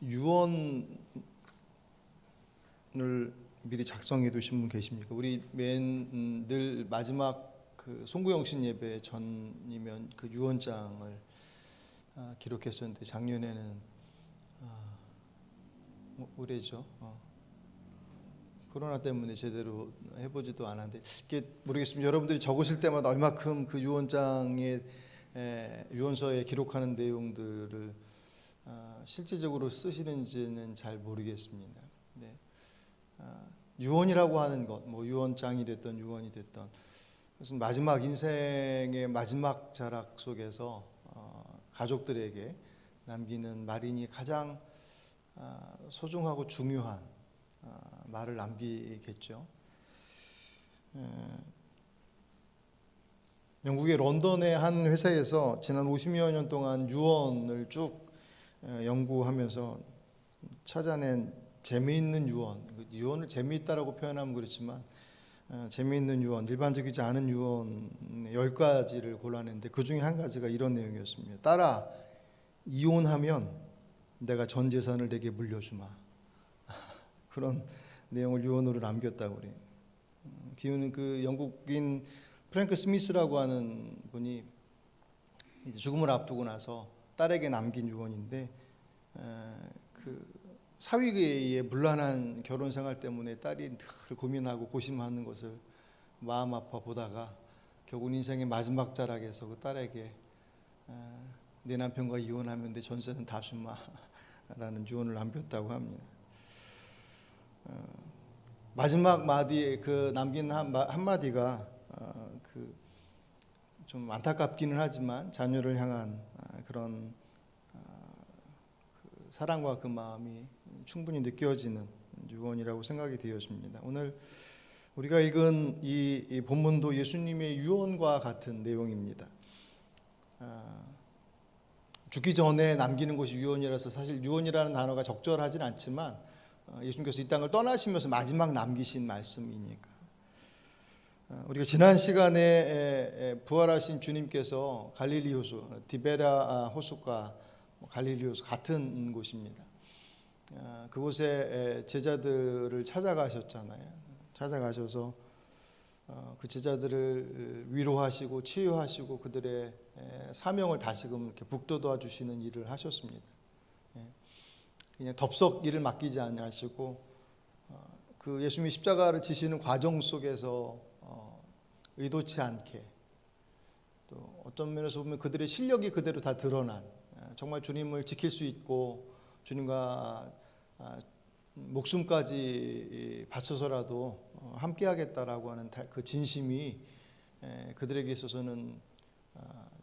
유언을 미리 작성해 두신 분 계십니까? 우리 늘 마지막 그 송구영신 예배 전이면 그 유언장을 기록했었는데 작년에는 올해죠. 코로나 때문에 제대로 해보지도 않았는데 이게 모르겠습니다. 여러분들이 적으실 때마다 얼마큼 그 유언장에 유언서에 기록하는 내용들을 실질적으로 쓰시는지는 잘 모르겠습니다. 네. 유언이라고 하는 것, 뭐 유언장이 됐던 유언이 됐던 무슨 마지막 인생의 마지막 자락 속에서 가족들에게 남기는 말이니 가장 소중하고 중요한 말을 남기겠죠. 영국의 런던의 한 회사에서 지난 50여 년 동안 유언을 쭉 연구하면서 찾아낸 재미있는 유언, 유언을 재미있다라고 표현하면 그렇지만 재미있는 유언, 일반적이지 않은 유언 10가지를 골라냈는데 그 중에 한 가지가 이런 내용이었습니다. 딸아, 이혼하면 내가 전 재산을 내게 물려주마. 그런 내용을 유언으로 남겼다고 그래요. 기우는 그 영국인 프랭크 스미스라고 하는 분이 이제 죽음을 앞두고 나서 딸에게 남긴 유언인데 그 사위의 문란한 결혼 생활 때문에 딸이 늘 고민하고 고심하는 것을 마음 아파 보다가 결국 인생의 마지막 자락에서 그 딸에게 내 남편과 이혼하면 내 전세는 다 주마라는 유언을 남겼다고 합니다. 마지막 마디에 그 남긴 한마디가 그 좀 안타깝기는 하지만 자녀를 향한 그런 그 사랑과 그 마음이 충분히 느껴지는 유언이라고 생각이 되었습니다. 오늘 우리가 읽은 이 본문도 예수님의 유언과 같은 내용입니다. 죽기 전에 남기는 것이 유언이라서 사실 유언이라는 단어가 적절하진 않지만 예수님께서 이 땅을 떠나시면서 마지막 남기신 말씀이니까 우리가 지난 시간에 부활하신 주님께서 갈릴리 호수, 디베라 호수과 갈릴리 호수 같은 곳입니다. 그곳에 제자들을 찾아가셨잖아요. 찾아가셔서 그 제자들을 위로하시고 치유하시고 그들의 사명을 다시금 이렇게 북돋아 주시는 일을 하셨습니다. 그냥 덥석 일을 맡기지 아니하시고 그 예수님이 십자가를 지시는 과정 속에서 의도치 않게 또 어떤 면에서 보면 그들의 실력이 그대로 다 드러난 정말 주님을 지킬 수 있고 주님과 목숨까지 바쳐서라도 함께하겠다라고 하는 그 진심이 그들에게 있어서는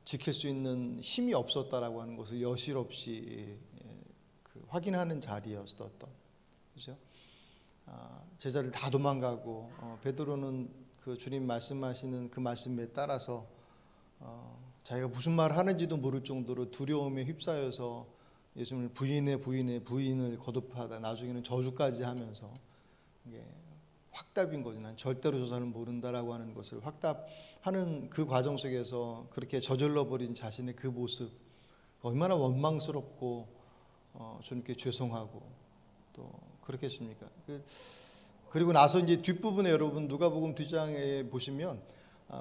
지킬 수 있는 힘이 없었다라고 하는 것을 여실없이 확인하는 자리였었던, 그죠? 제자들 다 도망가고 베드로는 그 주님 말씀하시는 그 말씀에 따라서 자기가 무슨 말 하는지도 모를 정도로 두려움에 휩싸여서 예수님을 부인을 거듭하다 나중에는 저주까지 하면서 이게 확답인 거죠. 난 절대로 저 사람을 모른다라고 하는 것을 확답하는 그 과정 속에서 그렇게 저질러 버린 자신의 그 모습 얼마나 원망스럽고 주님께 죄송하고 또 그렇겠습니까? 그리고 나서 이제 뒷부분에 여러분 누가복음 뒷장에 보시면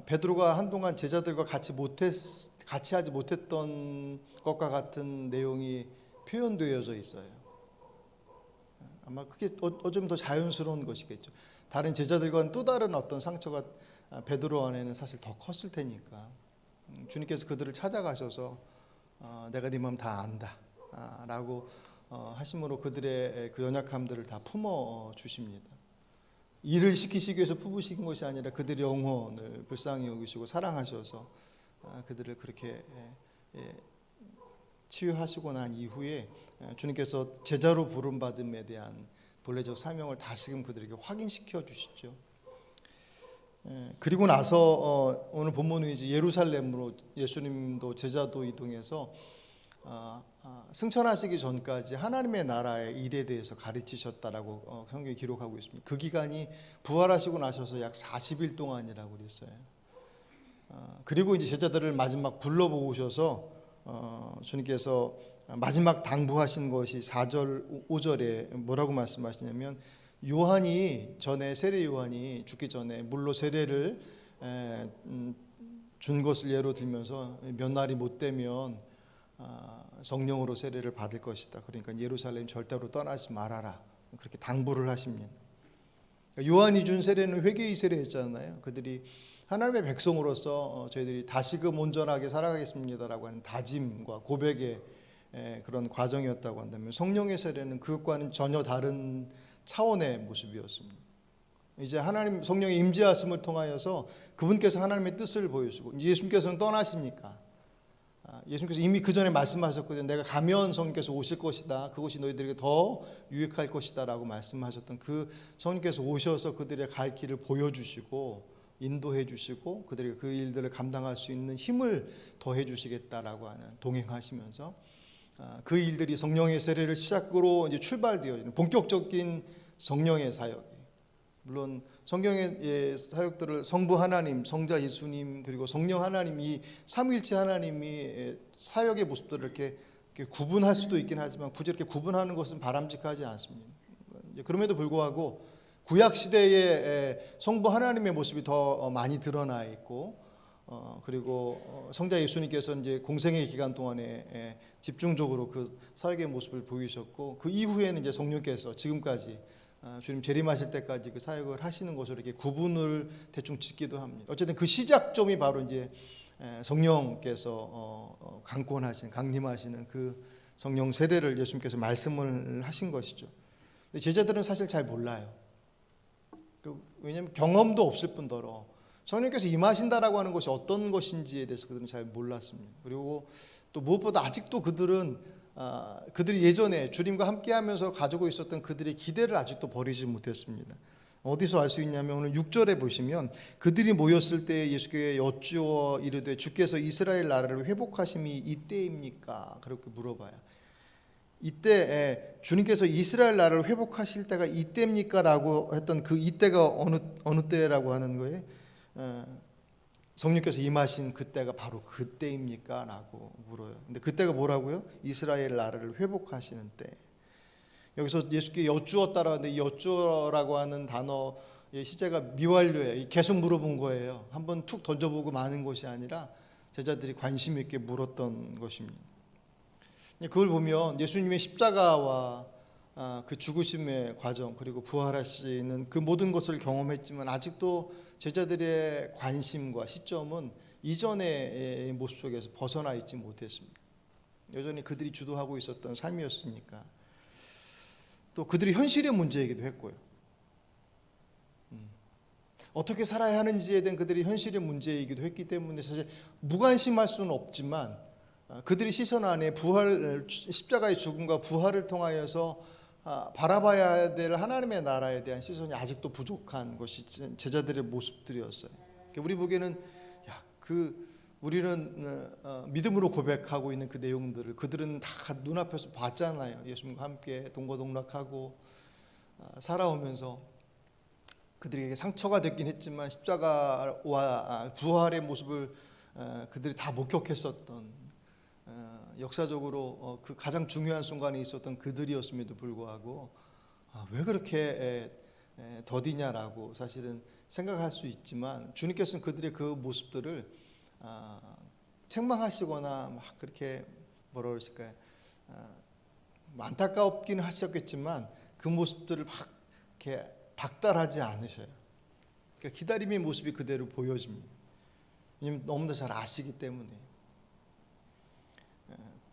베드로가 한동안 제자들과 같이 하지 못했던 것과 같은 내용이 표현되어져 있어요. 아마 그게 어쩌면 더 자연스러운 것이겠죠. 다른 제자들과는 또 다른 어떤 상처가 베드로 안에는 사실 더 컸을 테니까 주님께서 그들을 찾아가셔서 내가 네 마음 다 안다 라고 하심으로 그들의 그 연약함들을 다 품어 주십니다. 일을 시키시기 위해서 품으신 것이 아니라 그들의 영혼을 불쌍히 여기시고 사랑하셔서 그들을 그렇게 치유하시고 난 이후에 주님께서 제자로 부름받음에 대한 본래적 사명을 다시금 그들에게 확인시켜 주시죠. 그리고 나서 오늘 본문은 이제 예루살렘으로 예수님도 제자도 이동해서 승천하시기 전까지 하나님의 나라의 일에 대해서 가르치셨다라고 성경에 기록하고 있습니다. 그 기간이 부활하시고 나셔서 약 40일 동안이라고 그랬어요. 그리고 이제 제자들을 마지막 불러보셔서 주님께서 마지막 당부하신 것이 4절 5절에 뭐라고 말씀하시냐면 요한이 전에 세례 요한이 죽기 전에 물로 세례를 준 것을 예로 들면서 몇 날이 못 되면 성령으로 세례를 받을 것이다. 그러니까 예루살렘 절대로 떠나지 말아라. 그렇게 당부를 하십니다. 요한이 준 세례는 회개의 세례였잖아요. 그들이 하나님의 백성으로서 저희들이 다시금 온전하게 살아가겠습니다라고 하는 다짐과 고백의 그런 과정이었다고 한다면, 성령의 세례는 그것과는 전혀 다른 차원의 모습이었습니다. 이제 하나님 성령의 임재하심을 통하여서 그분께서 하나님의 뜻을 보여주고, 예수님께서는 떠나시니까, 예수님께서 이미 그 전에 말씀하셨거든요. 내가 가면 성령께서 오실 것이다. 그것이 너희들에게 더 유익할 것이다 라고 말씀하셨던 그 성령께서 오셔서 그들의 갈 길을 보여주시고 인도해 주시고 그들에게 그 일들을 감당할 수 있는 힘을 더해 주시겠다라고 하는, 동행하시면서 그 일들이 성령의 세례를 시작으로 이제 출발되어지는 본격적인 성령의 사역. 물론 성경의 사역들을 성부 하나님, 성자 예수님, 그리고 성령 하나님, 이 삼위일체 하나님이 사역의 모습들을 이렇게 구분할 수도 있긴 하지만 굳이 이렇게 구분하는 것은 바람직하지 않습니다. 그럼에도 불구하고 구약 시대의 성부 하나님의 모습이 더 많이 드러나 있고, 그리고 성자 예수님께서 이제 공생의 기간 동안에 집중적으로 그 사역의 모습을 보이셨고, 그 이후에는 이제 성령께서 지금까지 주님 재림하실 때까지 그 사역을 하시는 것으로 이렇게 구분을 대충 짓기도 합니다. 어쨌든 그 시작점이 바로 이제 성령께서 강권하신, 강림하시는 그 성령 세례를 예수님께서 말씀을 하신 것이죠. 근데 제자들은 사실 잘 몰라요. 왜냐하면 경험도 없을 뿐더러 성령께서 임하신다라고 하는 것이 어떤 것인지에 대해서 그들은 잘 몰랐습니다. 그리고 또 무엇보다 아직도 그들이 예전에 주님과 함께하면서 가지고 있었던 그들의 기대를 아직도 버리지 못했습니다. 어디서 알 수 있냐면 오늘 6절에 보시면, 그들이 모였을 때 예수께 여쭈어 이르되 주께서 이스라엘 나라를 회복하심이 이때입니까? 그렇게 물어봐요. 이때 주님께서 이스라엘 나라를 회복하실 때가 이때입니까? 라고 했던 그 이때가 어느 때라고 하는 거예요? 성령께서 임하신 그때가 바로 그때입니까? 라고 물어요. 근데 그때가 뭐라고요? 이스라엘 나라를 회복하시는 때. 여기서 예수께 여쭈었다라고 하는데, 여쭈어라고 하는 단어의 시제가 미완료예요. 계속 물어본 거예요. 한번 툭 던져보고 마는 것이 아니라 제자들이 관심 있게 물었던 것입니다. 그걸 보면 예수님의 십자가와 그 죽으심의 과정, 그리고 부활하시는 그 모든 것을 경험했지만 아직도 제자들의 관심과 시점은 이전의 모습 속에서 벗어나 있지 못했습니다. 여전히 그들이 주도하고 있었던 삶이었으니까. 또 그들이 현실의 문제이기도 했고요. 어떻게 살아야 하는지에 대한 그들이 현실의 문제이기도 했기 때문에 사실 무관심할 수는 없지만, 그들의 시선 안에 십자가의 죽음과 부활을 통하여서 바라봐야 될 하나님의 나라에 대한 시선이 아직도 부족한 것이 제자들의 모습들이었어요. 우리 보기에는 우리는 믿음으로 고백하고 있는 그 내용들을 그들은 다 눈앞에서 봤잖아요. 예수님과 함께 동거동락하고 살아오면서 그들에게 상처가 됐긴 했지만 십자가와 부활의 모습을 그들이 다 목격했었던, 역사적으로 그 가장 중요한 순간에 있었던 그들이었음에도 불구하고 왜 그렇게 더디냐라고 사실은 생각할 수 있지만, 주님께서는 그들의 그 모습들을 책망하시거나 막 그렇게 뭐라 그러실까요? 안타깝긴 하셨겠지만 그 모습들을 막 이렇게 닥달하지 않으셔요. 그러니까 기다림의 모습이 그대로 보여집니다. 왜냐하면 너무나 잘 아시기 때문에.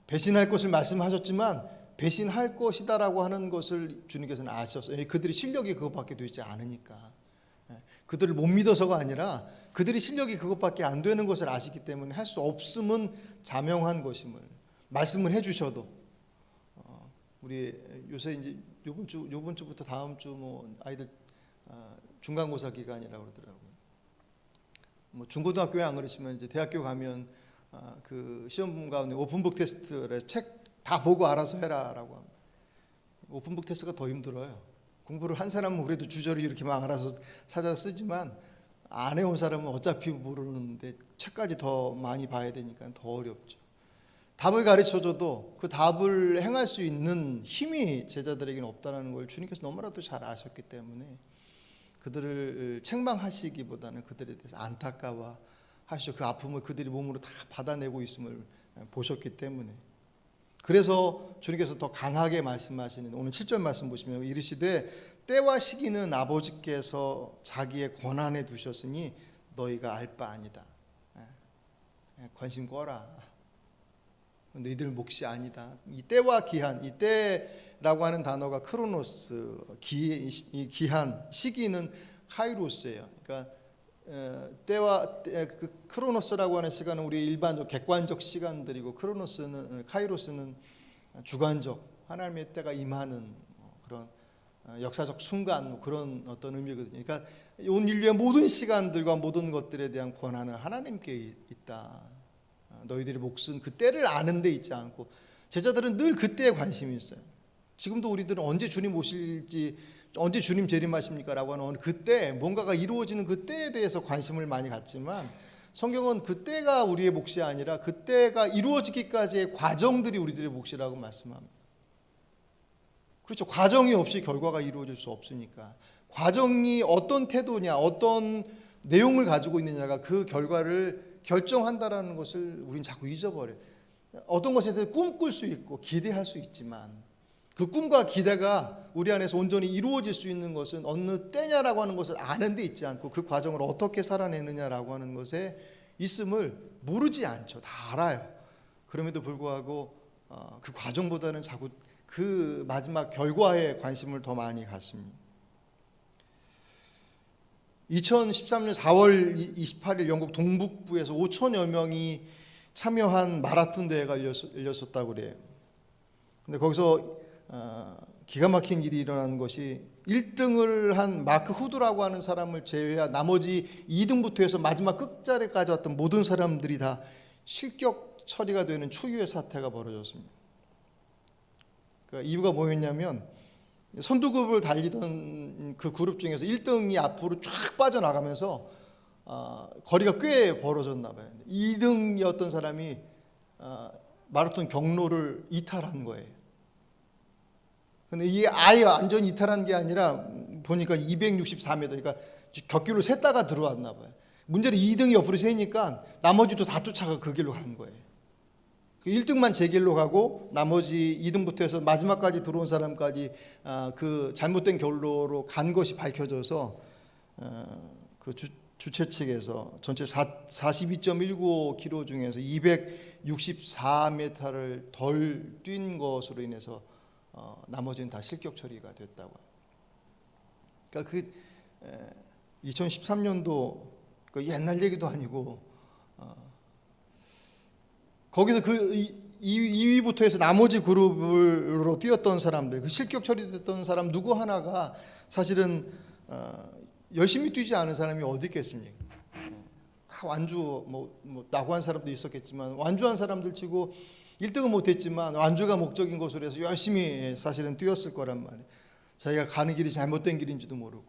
배신할 것을 말씀하셨지만 배신할 것이다라고 하는 것을 주님께서는 아셨어요. 그들이 실력이 그것밖에 되지 않으니까. 그들을 못 믿어서가 아니라 그들이 실력이 그것밖에 안 되는 것을 아시기 때문에 할 수 없음은 자명한 것임을 말씀을 해주셔도, 우리 요새 이제 요번 주부터 다음 주 아이들 중간고사 기간이라고 그러더라고요. 중고등학교에 안 그러시면 이제 대학교 가면 그 시험 가운데 오픈북 테스트를 책 다 보고 알아서 해라라고 합니다. 오픈북 테스트가 더 힘들어요. 공부를 한 사람은 그래도 주저리 이렇게 막 알아서 찾아 쓰지만 안 해온 사람은 어차피 모르는데 책까지 더 많이 봐야 되니까 더 어렵죠. 답을 가르쳐줘도 그 답을 행할 수 있는 힘이 제자들에게는 없다는 걸 주님께서 너무나도 잘 아셨기 때문에 그들을 책망하시기보다는 그들에 대해서 안타까워 하시죠. 그 아픔을 그들이 몸으로 다 받아내고 있음을 보셨기 때문에. 그래서 주님께서 더 강하게 말씀하시는 오늘 7절 말씀 보시면 이르시되 때와 시기는 아버지께서 자기의 권한에 두셨으니 너희가 알 바 아니다. 관심 꺼라. 너희들 몫이 아니다. 이 때와 기한, 이 때라고 하는 단어가 크로노스, 이 기한, 시기는 카이로스예요. 그러니까 때와 그 크로노스라고 하는 시간은 우리 일반적 객관적 시간들이고 카이로스는 주관적 하나님의 때가 임하는 그런 역사적 순간 그런 어떤 의미거든요. 그러니까 온 인류의 모든 시간들과 모든 것들에 대한 권한은 하나님께 있다. 너희들의 몫은 그 때를 아는 데 있지 않고 제자들은 늘 그때에 관심이 있어요. 지금도 우리들은 언제 주님 오실지 언제 주님 재림하십니까? 라고 하는 그때 뭔가가 이루어지는 그때에 대해서 관심을 많이 갖지만 성경은 그때가 우리의 몫이 아니라 그때가 이루어지기까지의 과정들이 우리들의 몫이라고 말씀합니다. 그렇죠. 과정이 없이 결과가 이루어질 수 없으니까 과정이 어떤 태도냐 어떤 내용을 가지고 있느냐가 그 결과를 결정한다라는 것을 우리는 자꾸 잊어버려요. 어떤 것에 대해 꿈꿀 수 있고 기대할 수 있지만 그 꿈과 기대가 우리 안에서 온전히 이루어질 수 있는 것은 어느 때냐라고 하는 것을 아는 데 있지 않고 그 과정을 어떻게 살아내느냐라고 하는 것에 있음을 모르지 않죠. 다 알아요. 그럼에도 불구하고 그 과정보다는 자꾸 그 마지막 결과에 관심을 더 많이 갖습니다. 2013년 4월 28일 영국 동북부에서 5천여 명이 참여한 마라톤 대회가 열렸었다고 그래요. 근데 거기서 기가 막힌 일이 일어난 것이 1등을 한 마크 후드라고 하는 사람을 제외한 나머지 2등부터 해서 마지막 끝자리까지 왔던 모든 사람들이 다 실격 처리가 되는 초유의 사태가 벌어졌습니다. 그러니까 이유가 뭐였냐면 선두급을 달리던 그 그룹 중에서 1등이 앞으로 쫙 빠져나가면서 거리가 꽤 벌어졌나 봐요. 2등이었던 사람이 마라톤 경로를 이탈한 거예요. 근데 이게 아예 완전히 이탈한 게 아니라 보니까 264m, 그러니까 격길로 샜다가 들어왔나 봐요. 문제는 2등이 옆으로 새니까 나머지도 다 쫓아가 그 길로 가는 거예요. 1등만 제 길로 가고 나머지 2등부터 해서 마지막까지 들어온 사람까지 그 잘못된 결로로 간 것이 밝혀져서 그 주최 측에서 전체 42.19km 중에서 264m를 덜 뛴 것으로 인해서 나머지는 다 실격 처리가 됐다고. 그러니까 2013년도 옛날 얘기도 아니고 거기서 그 2위부터 해서 나머지 그룹으로 뛰었던 사람들, 그 실격 처리됐던 사람 누구 하나가 사실은 열심히 뛰지 않은 사람이 어디 있겠습니까? 다 완주 뭐 낙오한 사람도 있었겠지만 완주한 사람들 치고 1등은 못했지만 완주가 목적인 것으로 해서 열심히 사실은 뛰었을 거란 말이에요. 자기가 가는 길이 잘못된 길인지도 모르고,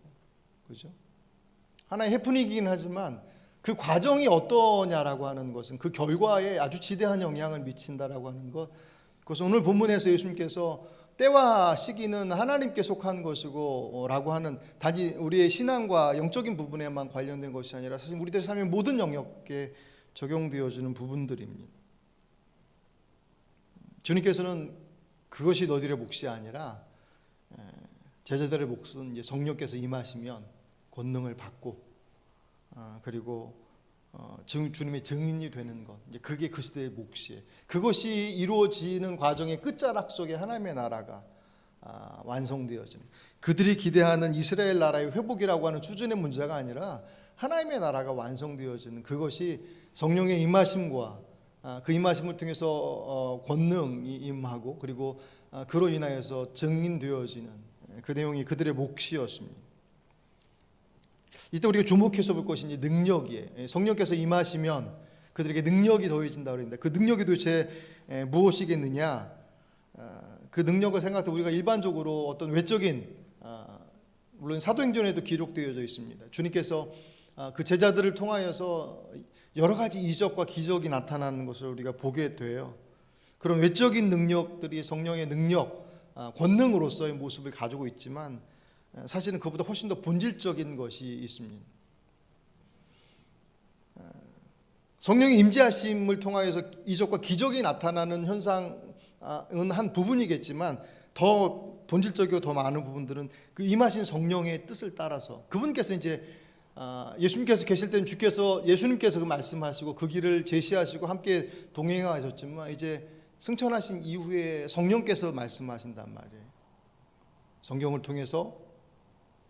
그죠? 하나의 해프닝이긴 하지만 그 과정이 어떠냐라고 하는 것은 그 결과에 아주 지대한 영향을 미친다라고 하는 것. 그래서 오늘 본문에서 예수님께서 때와 시기는 하나님께 속한 것이고 라고 하는 단지 우리의 신앙과 영적인 부분에만 관련된 것이 아니라 사실 우리들의 삶의 모든 영역에 적용되어지는 부분들입니다. 주님께서는 그것이 너희들의 몫이 아니라 제자들의 몫은 이제 성령께서 임하시면 권능을 받고 그리고 주님의 증인이 되는 것, 이제 그게 그 시대의 몫이에요. 그것이 이루어지는 과정의 끝자락 속에 하나님의 나라가 완성되어지는, 그들이 기대하는 이스라엘 나라의 회복이라고 하는 수준의 문제가 아니라 하나님의 나라가 완성되어지는 그것이 성령의 임하심과 그 임하심을 통해서 권능이 임하고 그리고 그로 인하여서 증인되어지는 그 내용이 그들의 몫이었습니다. 이때 우리가 주목해서 볼 것이 이제 능력이에요. 성령께서 임하시면 그들에게 능력이 더해진다고 합니다. 그 능력이 도대체 무엇이겠느냐? 그 능력을 생각할 때 우리가 일반적으로 어떤 외적인, 물론 사도행전에도 기록되어져 있습니다. 주님께서 그 제자들을 통하여서 여러 가지 이적과 기적이 나타나는 것을 우리가 보게 돼요. 그런 외적인 능력들이 성령의 능력, 권능으로서의 모습을 가지고 있지만 사실은 그보다 훨씬 더 본질적인 것이 있습니다. 성령의 임재하심을 통하여서 이적과 기적이 나타나는 현상은 한 부분이겠지만 더 본질적이고 더 많은 부분들은 그 임하신 성령의 뜻을 따라서 그분께서 이제 예수님께서 계실 때는 예수님께서 그 말씀하시고 그 길을 제시하시고 함께 동행하셨지만 이제 승천하신 이후에 성령께서 말씀하신단 말이에요. 성경을 통해서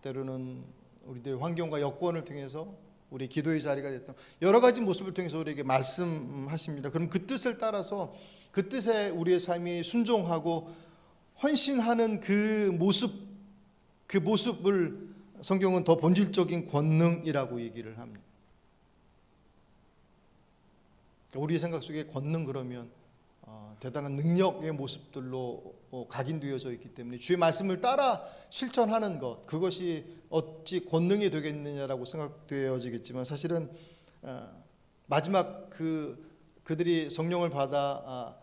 때로는 우리들의 환경과 여건을 통해서 우리 기도의 자리가 됐던 여러 가지 모습을 통해서 우리에게 말씀하십니다. 그럼 그 뜻을 따라서 그 뜻에 우리의 삶이 순종하고 헌신하는 그 모습을 성경은 더 본질적인 권능이라고 얘기를 합니다. 그러니까 우리의 생각 속에 권능 그러면 대단한 능력의 모습들로 각인되어져 있기 때문에 주의 말씀을 따라 실천하는 것, 그것이 어찌 권능이 되겠느냐라고 생각되어지겠지만 사실은 마지막 그들이 성령을 받아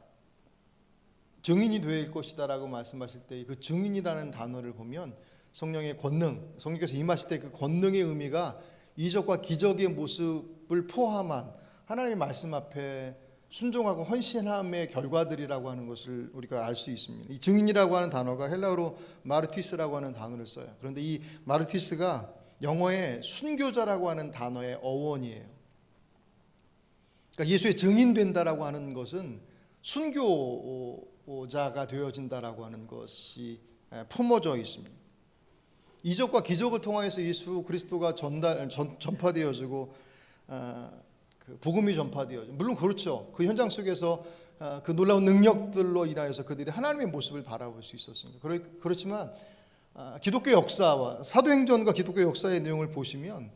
증인이 될 것이다라고 말씀하실 때 그 증인이라는 단어를 보면 성령의 권능, 성령께서 임하실 때 그 권능의 의미가 이적과 기적의 모습을 포함한 하나님의 말씀 앞에 순종하고 헌신함의 결과들이라고 하는 것을 우리가 알 수 있습니다. 이 증인이라고 하는 단어가 헬라어로 마르티스라고 하는 단어를 써요. 그런데 이 마르티스가 영어의 순교자라고 하는 단어의 어원이에요. 그러니까 예수의 증인된다라고 하는 것은 순교자가 되어진다라고 하는 것이 품어져 있습니다. 이적과 기적을 통하여서 예수 그리스도가 전파되어지고 그 복음이 전파되어지고 물론 그렇죠. 그 현장 속에서 그 놀라운 능력들로 인하여서 그들이 하나님의 모습을 바라볼 수 있었습니다. 그렇지만 기독교 역사와 사도행전과 기독교 역사의 내용을 보시면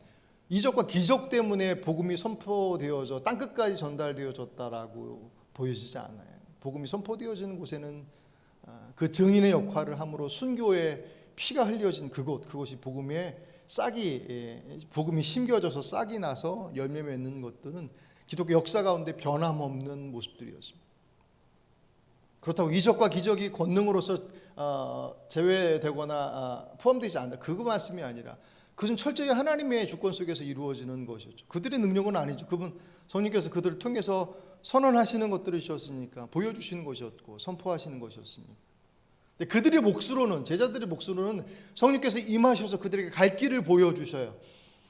이적과 기적 때문에 복음이 선포되어져 땅끝까지 전달되어졌다라고 보여지지 않아요. 복음이 선포되어지는 곳에는 그 증인의 역할을 함으로 순교의 피가 흘려진 그것이 복음의 복음이 심겨져서 싹이 나서 열매 맺는 것들은 기독교 역사 가운데 변함없는 모습들이었습니다. 그렇다고 이적과 기적이 권능으로서 제외되거나 포함되지 않는다. 그거 말씀이 아니라 그것은 철저히 하나님의 주권 속에서 이루어지는 것이었죠. 그들의 능력은 아니죠. 그분 성령께서 그들을 통해서 선언하시는 것들이셨으니까 보여주시는 것이었고 선포하시는 것이었으니까. 그들의 몫으로는 제자들의 몫으로는 성령께서 임하셔서 그들에게 갈 길을 보여주셔요.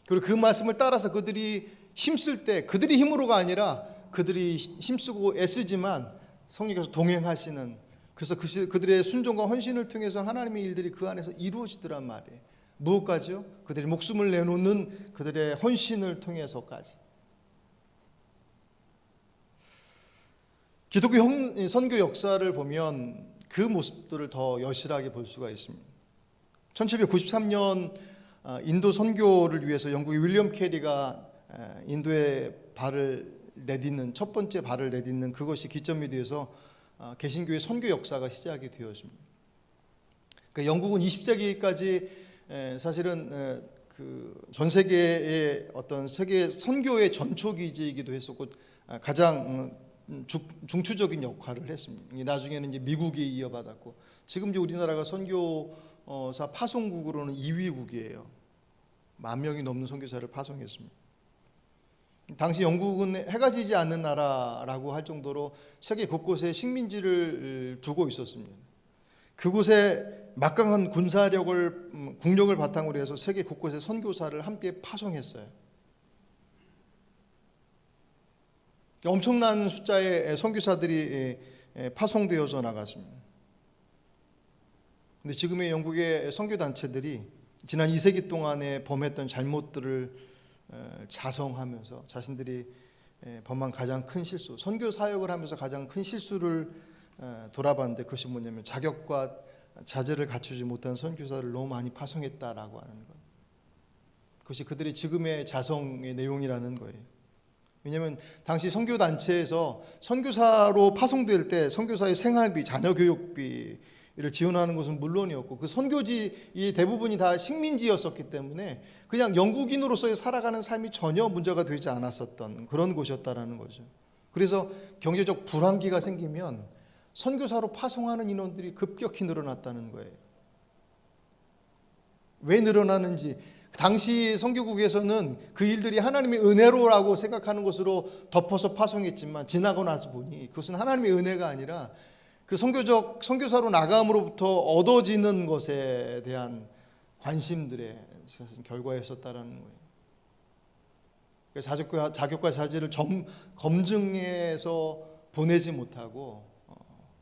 그리고 그 말씀을 따라서 그들이 힘쓸 때 그들이 힘으로가 아니라 그들이 힘쓰고 애쓰지만 성령께서 동행하시는 그래서 그들의 순종과 헌신을 통해서 하나님의 일들이 그 안에서 이루어지더란 말이에요. 무엇까지요? 그들이 목숨을 내놓는 그들의 헌신을 통해서까지. 기독교 선교 역사를 보면 그 모습들을 더 여실하게 볼 수가 있습니다. 1793년 인도 선교를 위해서 영국의 윌리엄 캐리가 인도에 첫 번째 발을 내딛는 그것이 기점이 되어서 개신교의 선교 역사가 시작이 되었습니다. 그러니까 영국은 20세기까지 사실은 전 세계의 어떤 세계 선교의 전초기지이기도 했었고 가장 중추적인 역할을 했습니다. 나중에는 이제 미국이 이어받았고 지금 이제 우리나라가 선교사 파송국으로는 2위국이에요. 10,000명이 넘는 선교사를 파송했습니다. 당시 영국은 해가 지지 않는 나라라고 할 정도로 세계 곳곳에 식민지를 두고 있었습니다. 그곳에 막강한 국력을 바탕으로 해서 세계 곳곳에 선교사를 함께 파송했어요. 엄청난 숫자의 선교사들이 파송되어져 나갔습니다. 그런데 지금의 영국의 선교단체들이 지난 2세기 동안에 범했던 잘못들을 자성하면서 자신들이 범한 가장 큰 실수, 선교 사역을 하면서 가장 큰 실수를 돌아봤는데 그것이 뭐냐면 자격과 자질을 갖추지 못한 선교사를 너무 많이 파송했다라고 하는 것. 그것이 그들의 지금의 자성의 내용이라는 거예요. 왜냐하면 당시 선교단체에서 선교사로 파송될 때 선교사의 생활비, 자녀교육비를 지원하는 것은 물론이었고 그 선교지의 대부분이 다 식민지였었기 때문에 그냥 영국인으로서의 살아가는 삶이 전혀 문제가 되지 않았었던 그런 곳이었다라는 거죠. 그래서 경제적 불황기가 생기면 선교사로 파송하는 인원들이 급격히 늘어났다는 거예요. 왜 늘어나는지, 당시 선교국에서는 그 일들이 하나님의 은혜로라고 생각하는 것으로 덮어서 파송했지만, 지나고 나서 보니 그것은 하나님의 은혜가 아니라 그 선교사로 나감으로부터 얻어지는 것에 대한 관심들의 결과였었다라는 거예요. 자격과 자질을 검증해서 보내지 못하고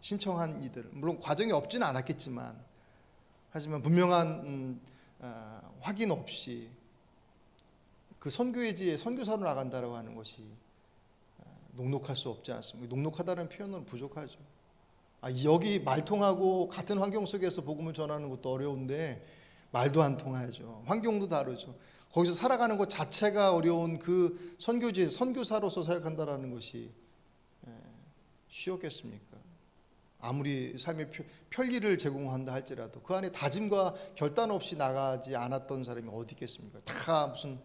신청한 이들, 물론 과정이 없지는 않았겠지만, 하지만 분명한 확인 없이 그 선교회지에 선교사로 나간다라고 하는 것이 녹록할 수 없지 않습니까? 녹록하다는 표현은 부족하죠. 여기 말통하고 같은 환경 속에서 복음을 전하는 것도 어려운데 말도 안 통하죠. 환경도 다르죠. 거기서 살아가는 것 자체가 어려운 그 선교지에 선교사로서 사역한다라는 것이 쉬웠겠습니까? 아무리 삶의 편리를 제공한다 할지라도 그 안에 다짐과 결단 없이 나가지 않았던 사람이 어디 있겠습니까? 다 무슨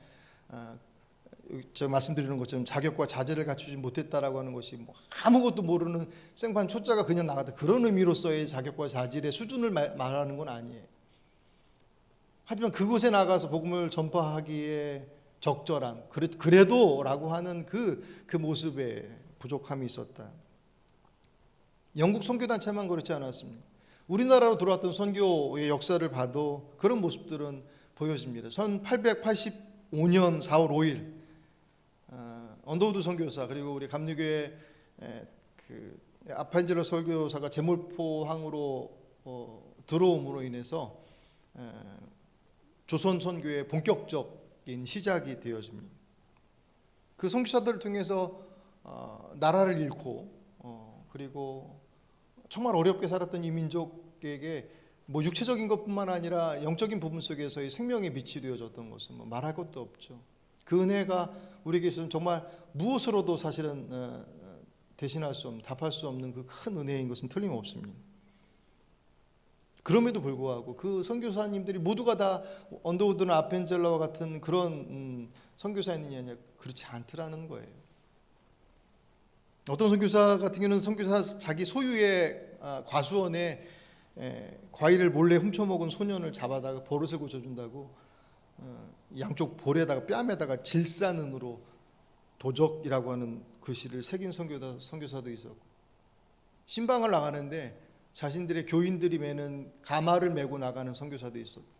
제가 말씀드리는 것처럼 자격과 자질을 갖추지 못했다라고 하는 것이 뭐 아무것도 모르는 생판 초짜가 그냥 나갔다, 그런 의미로서의 자격과 자질의 수준을 말하는 건 아니에요. 하지만 그곳에 나가서 복음을 전파하기에 적절한, 그래도 라고 하는 그 모습에 부족함이 있었다. 영국 선교단체만 그렇지 않았습니다. 우리나라로 들어왔던 선교의 역사를 봐도 그런 모습들은 보여집니다. 1885년 4월 5일 언더우드 선교사, 그리고 우리 감리교회 그 아판젤러 설교사가 제몰포항으로 들어옴으로 인해서 조선 선교의 본격적인 시작이 되어집니다. 그 선교사들을 통해서 나라를 잃고 그리고 정말 어렵게 살았던 이 민족에게 뭐 육체적인 것뿐만 아니라 영적인 부분 속에서의 생명의 빛이 되어졌던 것은 뭐 말할 것도 없죠. 그 은혜가 우리에게 있어서는 정말 무엇으로도 사실은 대신할 수 없는, 답할 수 없는 그 큰 은혜인 것은 틀림없습니다. 그럼에도 불구하고 그 선교사님들이 모두가 다 언더우드나 아펜젤러와 같은 그런 선교사였느냐, 그렇지 않더라는 거예요. 어떤 선교사 같은 경우는 선교사 자기 소유의 과수원에 과일을 몰래 훔쳐먹은 소년을 잡아다가 버릇을 고쳐준다고 양쪽 볼에다가 뺨에다가 질산은으로 도적이라고 하는 글씨를 새긴 선교사도 있었고, 신방을 나가는데 자신들의 교인들이 매는 가마를 메고 나가는 선교사도 있었고,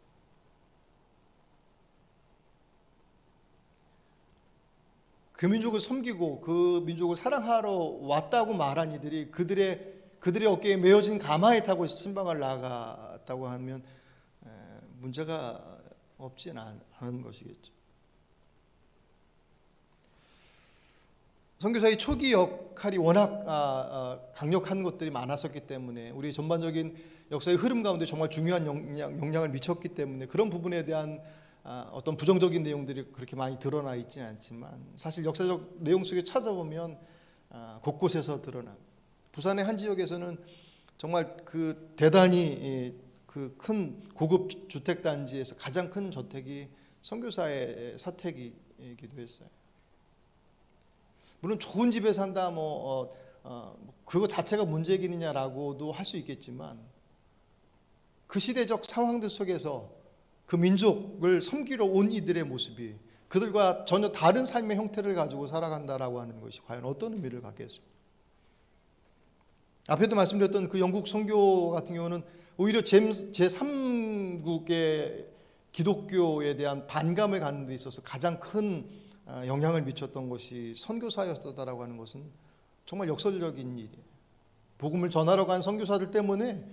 그 민족을 섬기고 그 민족을 사랑하러 왔다고 말한 이들이 그들의 어깨에 메어진 가마에 타고 신방을 나갔다고 하면 문제가 없진 않은 것이겠죠. 선교사의 초기 역할이 워낙 강력한 것들이 많았었기 때문에 우리 전반적인 역사의 흐름 가운데 정말 중요한 영향을 미쳤기 때문에 그런 부분에 대한 어떤 부정적인 내용들이 그렇게 많이 드러나 있지는 않지만, 사실 역사적 내용 속에 찾아보면 곳곳에서 드러나. 부산의 한 지역에서는 정말 그 대단히 그 큰 고급 주택 단지에서 가장 큰 저택이 선교사의 사택이기도 했어요. 물론 좋은 집에 산다 그거 자체가 문제이겠느냐라고도 할 수 있겠지만, 그 시대적 상황들 속에서 그 민족을 섬기러 온 이들의 모습이 그들과 전혀 다른 삶의 형태를 가지고 살아간다라고 하는 것이 과연 어떤 의미를 갖겠습니까? 앞에도 말씀드렸던 그 영국 선교 같은 경우는 오히려 제3국의 기독교에 대한 반감을 갖는 데 있어서 가장 큰 영향을 미쳤던 것이 선교사였다라고 하는 것은 정말 역설적인 일이에요. 복음을 전하러 간 선교사들 때문에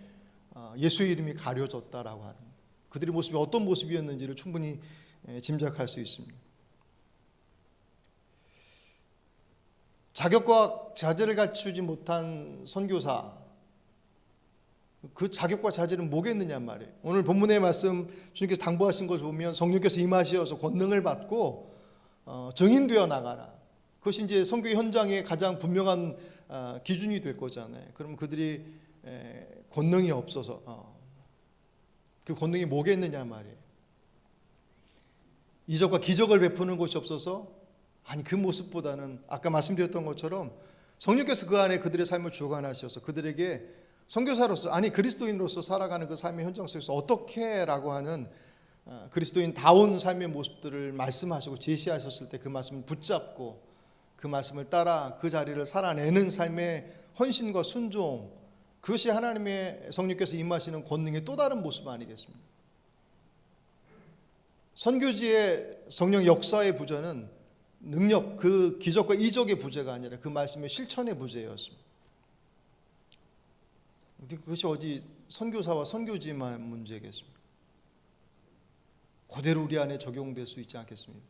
예수의 이름이 가려졌다라고 하는, 그들의 모습이 어떤 모습이었는지를 충분히 짐작할 수 있습니다. 자격과 자질을 갖추지 못한 선교사, 그 자격과 자질은 뭐겠느냐 말이에요. 오늘 본문의 말씀 주님께서 당부하신 걸 보면 성령께서 임하시어서 권능을 받고 증인되어 나가라. 그것이 이제 선교 현장의 가장 분명한 기준이 될 거잖아요. 그럼 그들이 권능이 없어서 그 권능이 뭐겠느냐 말이에요. 이적과 기적을 베푸는 것이 없어서, 아니 그 모습보다는 아까 말씀드렸던 것처럼 성령께서 그 안에 그들의 삶을 주관하셔서 그들에게 선교사로서, 아니 그리스도인으로서 살아가는 그 삶의 현장 속에서 어떻게라고 하는 그리스도인다운 삶의 모습들을 말씀하시고 제시하셨을 때 그 말씀을 붙잡고 그 말씀을 따라 그 자리를 살아내는 삶의 헌신과 순종, 그것이 하나님의 성령께서 임하시는 권능의 또 다른 모습 아니겠습니까? 선교지의 성령 역사의 부재는 능력, 그 기적과 이적의 부재가 아니라 그 말씀의 실천의 부재였습니다. 그것이 어디 선교사와 선교지만 문제겠습니까? 그대로 우리 안에 적용될 수 있지 않겠습니까?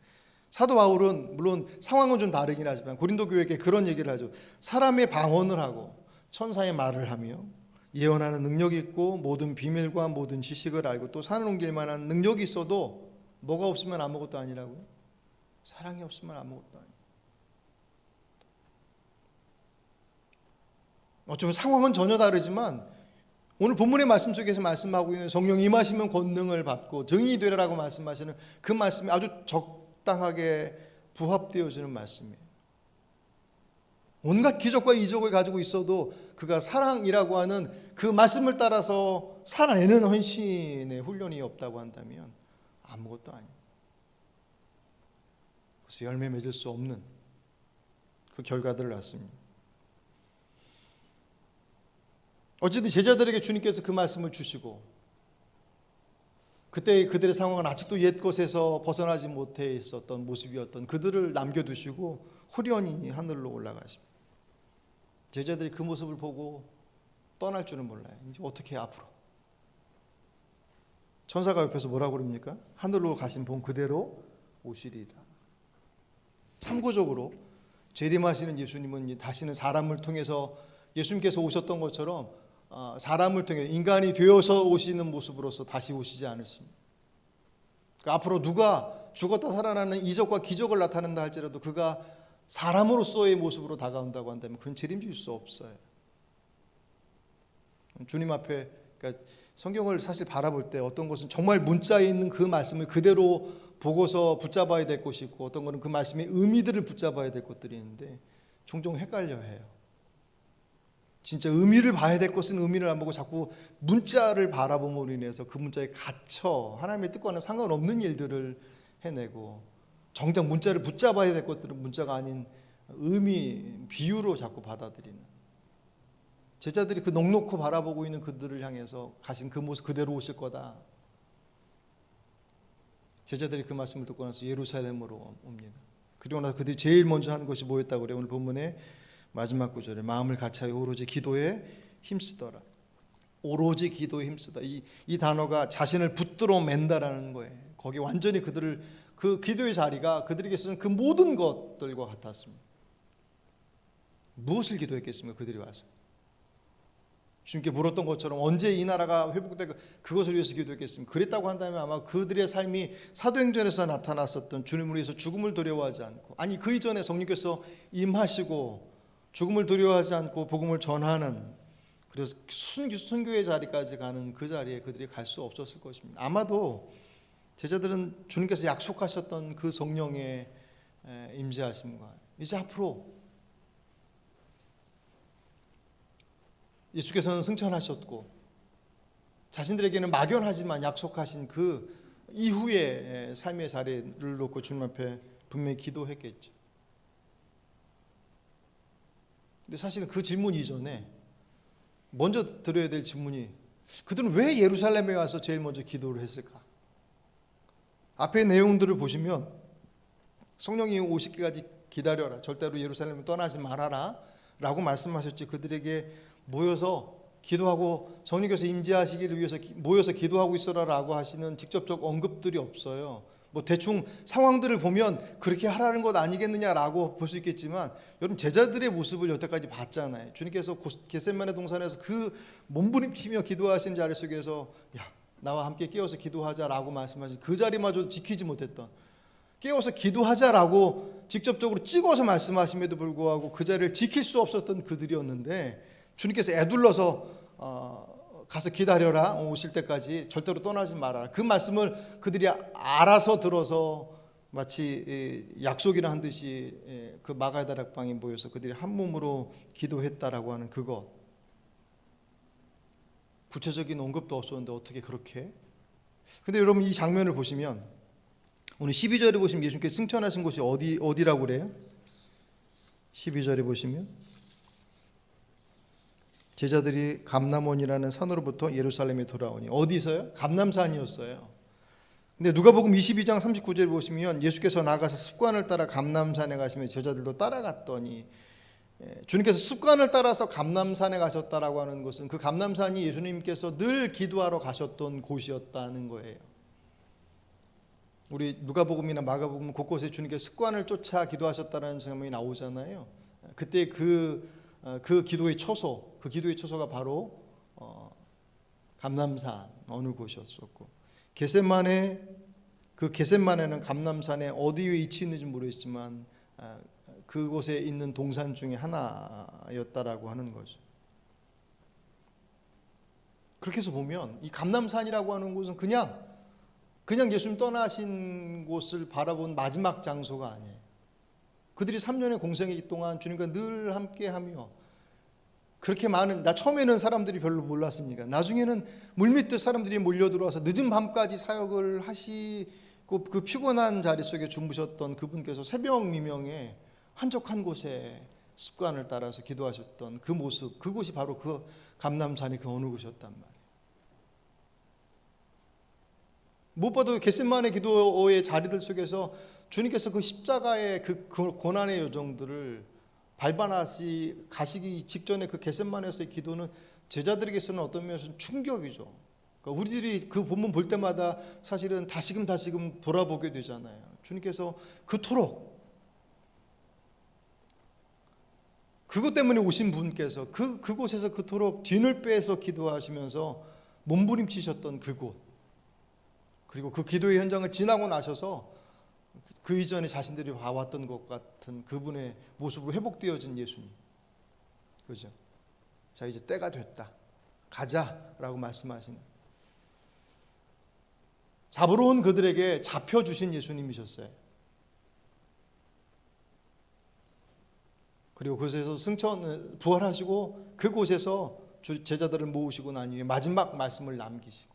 사도 바울은 물론 상황은 좀 다르긴 하지만 고린도 교회에게 그런 얘기를 하죠. 사람의 방언을 하고 천사의 말을 하며 예언하는 능력이 있고 모든 비밀과 모든 지식을 알고 또 산을 옮길 만한 능력이 있어도 뭐가 없으면 아무것도 아니라고요? 사랑이 없으면 아무것도 아니에요. 어쩌면 상황은 전혀 다르지만 오늘 본문의 말씀 속에서 말씀하고 있는 성령 임하시면 권능을 받고 증인이 되라라고 말씀하시는 그 말씀이 아주 적당하게 부합되어지는 말씀이에요. 온갖 기적과 이적을 가지고 있어도 그가 사랑이라고 하는 그 말씀을 따라서 살아내는 헌신의 훈련이 없다고 한다면 아무것도 아니에요. 그래서 열매 맺을 수 없는 그 결과들을 낳습니다. 어쨌든 제자들에게 주님께서 그 말씀을 주시고 그때 그들의 상황은 아직도 옛 것에서 벗어나지 못해 있었던 모습이었던 그들을 남겨두시고 후련히 하늘로 올라가십니다. 제자들이 그 모습을 보고 떠날 줄은 몰라요. 이제 어떻게 해 앞으로. 천사가 옆에서 뭐라고 그럽니까? 하늘로 가신 본 그대로 오시리라. 참고적으로 재림하시는 예수님은 다시는 사람을 통해서 예수님께서 오셨던 것처럼 사람을 통해 인간이 되어서 오시는 모습으로서 다시 오시지 않으십니다. 그러니까 앞으로 누가 죽었다 살아나는 이적과 기적을 나타낸다 할지라도 그가 사람으로서의 모습으로 다가온다고 한다면 그건 재림질 수 없어요. 주님 앞에, 그러니까 성경을 사실 바라볼 때 어떤 것은 정말 문자에 있는 그 말씀을 그대로 보고서 붙잡아야 될 것이 있고 어떤 것은 그 말씀의 의미들을 붙잡아야 될 것들이 있는데 종종 헷갈려 해요. 진짜 의미를 봐야 될 것은 의미를 안 보고 자꾸 문자를 바라봄으로 인해서 그 문자에 갇혀 하나님의 뜻과는 상관없는 일들을 해내고 정작 문자를 붙잡아야 될 것들은 문자가 아닌 의미, 비유로 자꾸 받아들이는 제자들이 그 넉넉히 바라보고 있는 그들을 향해서 가신 그 모습 그대로 오실 거다. 제자들이 그 말씀을 듣고 나서 예루살렘으로 옵니다. 그리고 나서 그들이 제일 먼저 하는 것이 뭐였다고 그래요? 오늘 본문에 마지막 구절에 마음을 같이하여 오로지 기도에 힘쓰더라. 오로지 기도에 힘쓰다. 이 단어가 자신을 붙들어 맨다라는 거예요. 거기 완전히 그들을 그 기도의 자리가 그들에게서는 그 모든 것들과 같았습니다. 무엇을 기도했겠습니까? 그들이 와서 주님께 물었던 것처럼 언제 이 나라가 회복되고 그것을 위해서 기도했겠습니까? 그랬다고 한다면 아마 그들의 삶이 사도행전에서 나타났었던 주님을 위해서 죽음을 두려워하지 않고, 아니 그 이전에 성령께서 임하시고 죽음을 두려워하지 않고 복음을 전하는, 그래서 순교의 자리까지 가는 그 자리에 그들이 갈 수 없었을 것입니다. 아마도 제자들은 주님께서 약속하셨던 그 성령의 임재하심과 이제 앞으로 예수께서는 승천하셨고 자신들에게는 막연하지만 약속하신 그 이후의 삶의 자리를 놓고 주님 앞에 분명히 기도했겠죠. 근데 사실은 그 질문 이전에 먼저 드려야 될 질문이, 그들은 왜 예루살렘에 와서 제일 먼저 기도를 했을까? 앞의 내용들을 보시면 성령이 오시기까지 기다려라, 절대로 예루살렘을 떠나지 말아라 라고 말씀하셨지, 그들에게 모여서 기도하고 성령께서 임재하시기를 위해서 모여서 기도하고 있어라라고 하시는 직접적 언급들이 없어요. 뭐 대충 상황들을 보면 그렇게 하라는 것 아니겠느냐라고 볼 수 있겠지만, 여러분 제자들의 모습을 여태까지 봤잖아요. 주님께서 겟세마네 동산에서 그 몸부림치며 기도하신 자리 속에서 야 나와 함께 깨어서 기도하자라고 말씀하신 그 자리마저 지키지 못했던, 깨어서 기도하자라고 직접적으로 찍어서 말씀하심에도 불구하고 그 자리를 지킬 수 없었던 그들이었는데, 주님께서 애둘러서 가서 기다려라, 오실 때까지 절대로 떠나지 말아라, 그 말씀을 그들이 알아서 들어서 마치 약속이라 한 듯이 그 마가의 다락방에 모여서 그들이 한 몸으로 기도했다라고 하는 그것, 구체적인 언급도 없었는데 어떻게 그렇게? 근데 여러분 이 장면을 보시면 오늘 12절에 보시면 예수님께서 승천하신 곳이 어디라고 그래요? 12절에 보시면 제자들이 감람원이라는 산으로부터 예루살렘에 돌아오니, 어디서요? 감람산이었어요. 근데 누가복음 22장 39절에 보시면 예수께서 나가서 습관을 따라 감람산에 가시며 제자들도 따라갔더니, 주님께서 습관을 따라서 감람산에 가셨다라고 하는 것은 그 감람산이 예수님께서 늘 기도하러 가셨던 곳이었다는 거예요. 우리 누가복음이나 마가복음 곳곳에 주님께서 습관을 쫓아 기도하셨다는 장면이 나오잖아요. 그때 그 기도의 처소가 바로 감람산 어느 곳이었었고, 겟셋마네는 감람산에 어디에 위치해 있는지 모르겠지만 그곳에 있는 동산 중에 하나였다라고 하는 거죠. 그렇게 해서 보면 이 감람산이라고 하는 곳은 그냥 예수님 떠나신 곳을 바라본 마지막 장소가 아니에요. 그들이 3년의 공생의 동안 주님과 늘 함께하며 그렇게 많은, 처음에는 사람들이 별로 몰랐으니까 나중에는 물밑듯 사람들이 몰려들어와서 늦은 밤까지 사역을 하시고 그 피곤한 자리 속에 주무셨던 그분께서 새벽 미명에 한적한 곳에 습관을 따라서 기도하셨던 그 모습, 그곳이 바로 그 감람산이 그 어느 곳이었단 말이에요. 무엇보다도 겟셋마네 기도의 자리들 속에서 주님께서 그 십자가의 그 고난의 여정들을 가시기 직전에 그 겟셋마네에서의 기도는 제자들에게서는 어떤 면에서는 충격이죠. 그러니까 우리들이 그 본문 볼 때마다 사실은 다시금 돌아보게 되잖아요. 주님께서 그토록 그것 때문에 오신 분께서 그곳에서 그토록 진을 빼서 기도하시면서 몸부림치셨던 그곳, 그리고 그 기도의 현장을 지나고 나셔서 그 이전에 자신들이 봐왔던 것 같은 그분의 모습으로 회복되어진 예수님, 그죠? 자, 이제 때가 됐다, 가자라고 말씀하시는, 잡으러 온 그들에게 잡혀주신 예수님이셨어요. 그리고 그곳에서 부활하시고 그곳에서 제자들을 모으시고 난 이후에 마지막 말씀을 남기시고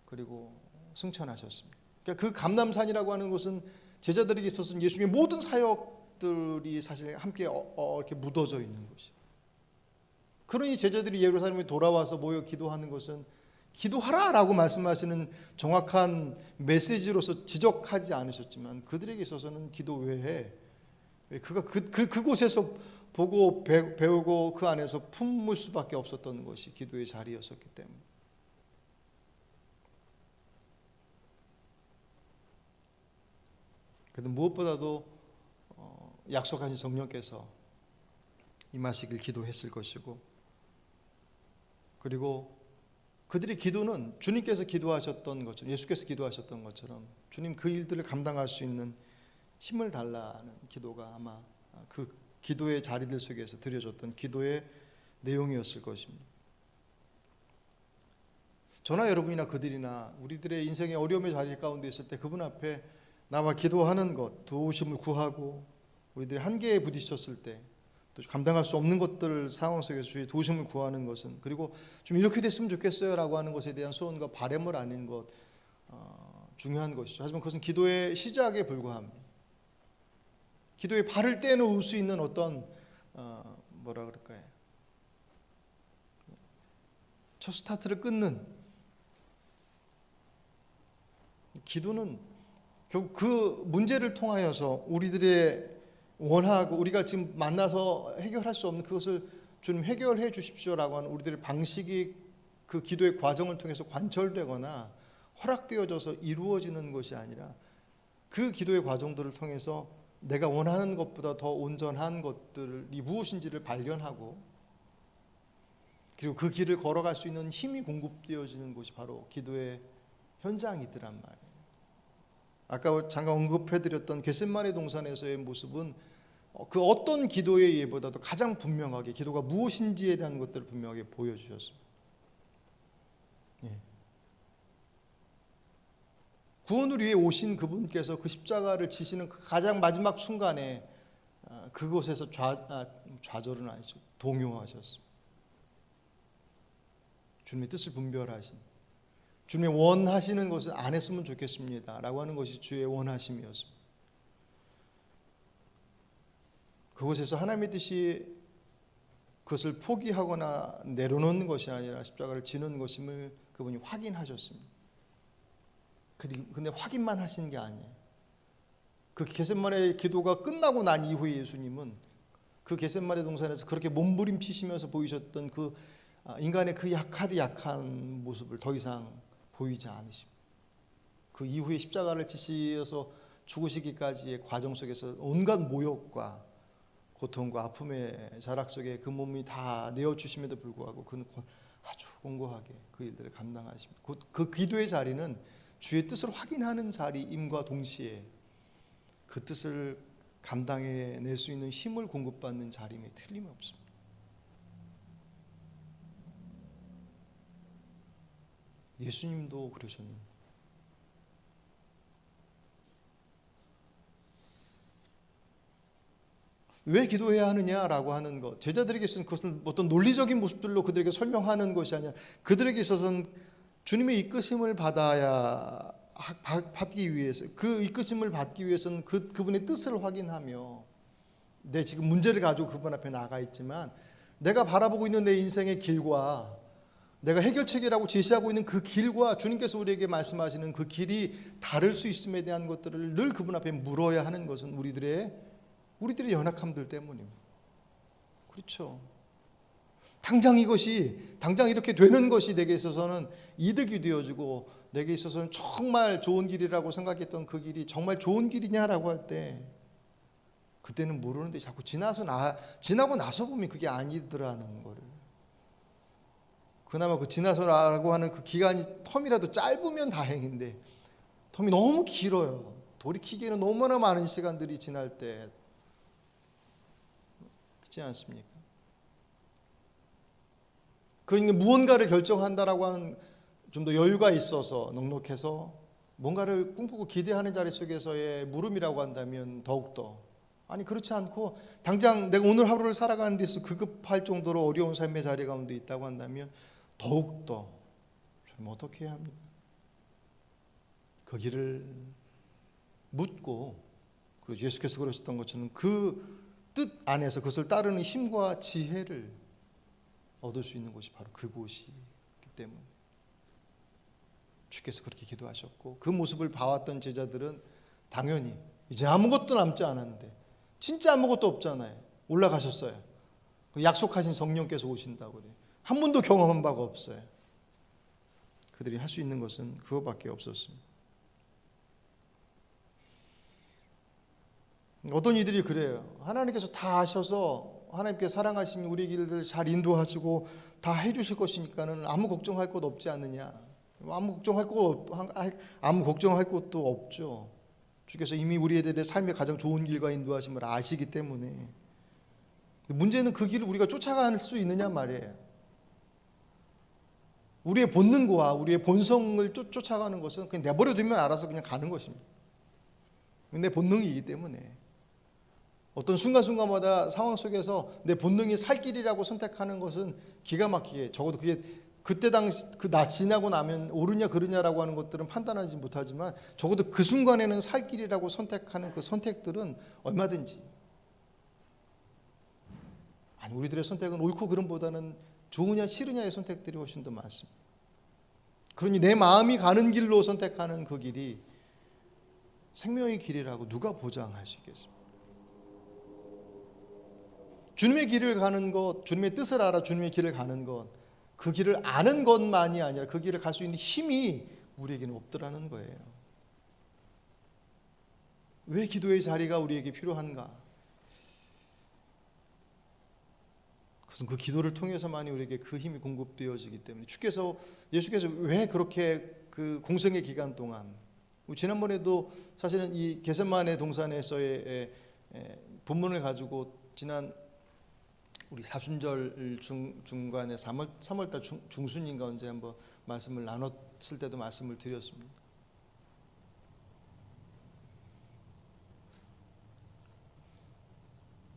그리고 승천하셨습니다. 그러니까 그 감람산이라고 하는 것은 제자들에게 있어서는 예수님의 모든 사역들이 사실 함께 이렇게 묻어져 있는 곳이에요. 그러니 제자들이 예루살렘에 돌아와서 모여 기도하는 것은 기도하라라고 말씀하시는 정확한 메시지로서 지적하지 않으셨지만 그들에게 있어서는 기도 외에 그가 그곳에서 보고 배우고 그 안에서 품을 수밖에 없었던 것이 기도의 자리였었기 때문에, 그래도 무엇보다도 약속하신 성령께서 임하시길 기도했을 것이고, 그리고 그들의 기도는 주님께서 기도하셨던 것처럼, 예수께서 기도하셨던 것처럼 주님 그 일들을 감당할 수 있는 힘을 달라는 기도가 아마 그 기도의 자리들 속에서 드려졌던 기도의 내용이었을 것입니다. 저나 여러분이나 그들이나 우리들의 인생의 어려움의 자리 가운데 있을 때 그분 앞에 나와 기도하는 것, 도우심을 구하고 우리들이 한계에 부딪혔을 때 또 감당할 수 없는 것들 상황 속에서 주의 도우심을 구하는 것은, 그리고 좀 이렇게 됐으면 좋겠어요 라고 하는 것에 대한 소원과 바람을 아는 것, 중요한 것이죠. 하지만 그것은 기도의 시작에 불과합니다. 기도의 발을 떼놓을 수 있는 어떤 뭐라 그럴까요? 첫 스타트를 끊는, 기도는 결국 그 문제를 통하여서 우리들의 원하고 우리가 지금 만나서 해결할 수 없는 그것을 주님 해결해 주십시오라고 하는 우리들의 방식이 그 기도의 과정을 통해서 관철되거나 허락되어져서 이루어지는 것이 아니라 그 기도의 과정들을 통해서 내가 원하는 것보다 더 온전한 것들이 무엇인지를 발견하고 그리고 그 길을 걸어갈 수 있는 힘이 공급되어지는 곳이 바로 기도의 현장이더란 말이에요. 아까 잠깐 언급해드렸던 겟셋마네 동산에서의 모습은 그 어떤 기도의 예보다도 가장 분명하게 기도가 무엇인지에 대한 것들을 분명하게 보여주셨습니다. 구원을 위해 오신 그분께서 그 십자가를 지시는 그 가장 마지막 순간에 그곳에서 좌절은 아니죠. 동요하셨습니다. 주님의 뜻을 분별하신, 주님의 원하시는 것을 안 했으면 좋겠습니다 라고 하는 것이 주의 원하심이었습니다. 그곳에서 하나님의 뜻이 그것을 포기하거나 내려놓는 것이 아니라 십자가를 지는 것임을 그분이 확인하셨습니다. 근데 확인만 하신 게 아니에요. 그 겟세마네 기도가 끝나고 난 이후에 예수님은 그 겟세마네 동산에서 그렇게 몸부림치시면서 보이셨던 그 인간의 그 약한 모습을 더 이상 보이지 않으십니다. 그 이후에 십자가를 지시어서 죽으시기까지의 과정 속에서 온갖 모욕과 고통과 아픔의 자락 속에 그 몸이 다 내어주심에도 불구하고 그는 아주 공고하게 그 일들을 감당하십니다. 그 기도의 자리는 주의 뜻을 확인하는 자리임과 동시에 그 뜻을 감당해낼 수 있는 힘을 공급받는 자리임에 틀림없습니다. 예수님도 그러셨는데 왜 기도해야 하느냐라고 하는 것, 제자들에게 있어서는 그것은 어떤 논리적인 모습들로 그들에게 설명하는 것이 아니라 그들에게 있어서는 주님의 이끄심을 받기 위해서, 그 이끄심을 받기 위해서는 그분의 뜻을 확인하며 내 지금 문제를 가지고 그분 앞에 나가 있지만 내가 바라보고 있는 내 인생의 길과 내가 해결책이라고 제시하고 있는 그 길과 주님께서 우리에게 말씀하시는 그 길이 다를 수 있음에 대한 것들을 늘 그분 앞에 물어야 하는 것은 우리들의 연약함들 때문입니다. 그렇죠. 당장 이렇게 되는 것이 내게 있어서는 이득이 되어지고 내게 있어서는 정말 좋은 길이라고 생각했던 그 길이 정말 좋은 길이냐라고 할 때 그때는 모르는데 자꾸 지나고 나서 보면 그게 아니더라는 거를. 그나마 그 지나서라고 하는 그 기간이 텀이라도 짧으면 다행인데 텀이 너무 길어요. 돌이키기에는 너무나 많은 시간들이 지날 때 그렇지 않습니까? 그러니까 무언가를 결정한다라고 하는 좀 더 여유가 있어서 넉넉해서 뭔가를 꿈꾸고 기대하는 자리 속에서의 물음이라고 한다면 더욱더, 아니 그렇지 않고 당장 내가 오늘 하루를 살아가는 데서 급할 정도로 어려운 삶의 자리 가운데 있다고 한다면 더욱더 좀 어떻게 해야 합니까? 그 길을 묻고, 그리고 예수께서 그러셨던 것처럼 그 뜻 안에서 그것을 따르는 힘과 지혜를 얻을 수 있는 곳이 바로 그곳이기 때문에 주께서 그렇게 기도하셨고, 그 모습을 봐왔던 제자들은 당연히 이제 아무것도 남지 않았는데, 진짜 아무것도 없잖아요. 올라가셨어요. 약속하신 성령께서 오신다고 그래요. 한 번도 경험한 바가 없어요. 그들이 할 수 있는 것은 그것밖에 없었습니다. 어떤 이들이 그래요. 하나님께서 다 아셔서 하나님께 사랑하신 우리 길들 잘 인도하시고 다 해주실 것이니까는 아무 걱정할 것 없지 않느냐. 아무 걱정할 것도 없죠. 주께서 이미 우리들의 삶의 가장 좋은 길과 인도하심을 아시기 때문에. 문제는 그 길을 우리가 쫓아갈 수 있느냐 말이에요. 우리의 본능과 우리의 본성을 쫓아가는 것은 그냥 내버려두면 알아서 그냥 가는 것입니다. 내 본능이기 때문에 어떤 순간순간마다 상황 속에서 내 본능이 살 길이라고 선택하는 것은 기가 막히게, 적어도 그게 그때 당시 지나고 나면 옳으냐 그르냐라고 하는 것들은 판단하지 못하지만 적어도 그 순간에는 살 길이라고 선택하는 그 선택들은 얼마든지, 아니 우리들의 선택은 옳고 그름보다는 좋으냐 싫으냐의 선택들이 훨씬 더 많습니다. 그러니 내 마음이 가는 길로 선택하는 그 길이 생명의 길이라고 누가 보장할 수 있겠습니까? 주님의 길을 가는 것, 주님의 뜻을 알아 주님의 길을 가는 것, 그 길을 아는 것만이 아니라 그 길을 갈 수 있는 힘이 우리에게는 없더라는 거예요. 왜 기도의 자리가 우리에게 필요한가? 그것은 그 기도를 통해서만이 우리에게 그 힘이 공급되어지기 때문에, 예수께서 왜 그렇게 그 공생의 기간 동안, 지난번에도 사실은 이 겟세마네 동산에서의 본문을 가지고 지난 우리 사순절 중간에 3월달 중순인가 언제 한번 말씀을 나눴을 때도 말씀을 드렸습니다.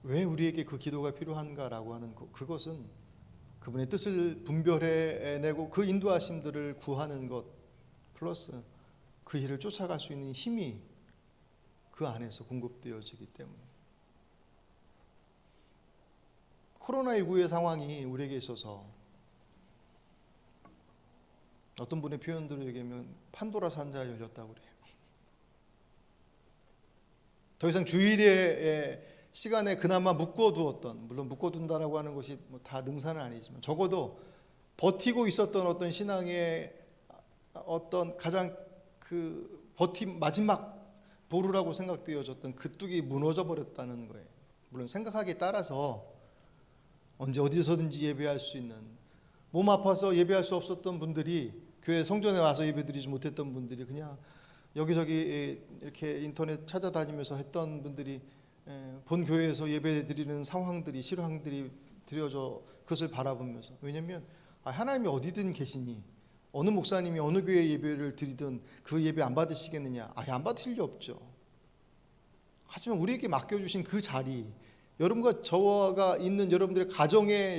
왜 우리에게 그 기도가 필요한가라고 하는 그것은 그분의 뜻을 분별해내고 그 인도하심들을 구하는 것 플러스 그 일을 쫓아갈 수 있는 힘이 그 안에서 공급되어지기 때문에 코로나19의 상황이 우리에게 있어서 어떤 분의 표현들을 얘기하면 판도라 산자가 열렸다고 그래요. 더 이상 주일의 시간에 그나마 묶어두었던, 물론 묶어둔다라고 하는 것이 다 능사는 아니지만 적어도 버티고 있었던 어떤 신앙의 어떤 가장 그 버팀 마지막 보루라고 생각되어졌던 그 뚝이 무너져 버렸다는 거예요. 물론 생각하기에 따라서 언제 어디서든지 예배할 수 있는, 몸 아파서 예배할 수 없었던 분들이 교회 성전에 와서 예배드리지 못했던 분들이 그냥 여기저기 이렇게 인터넷 찾아다니면서 했던 분들이 본 교회에서 예배드리는 상황들이 실황들이 드려져 그것을 바라보면서, 왜냐하면 하나님이 어디든 계시니 어느 목사님이 어느 교회 예배를 드리든 그 예배 안 받으시겠느냐? 아예 안 받을 리 없죠. 하지만 우리에게 맡겨주신 그 자리, 여러분과 저가 있는 여러분들의 가정의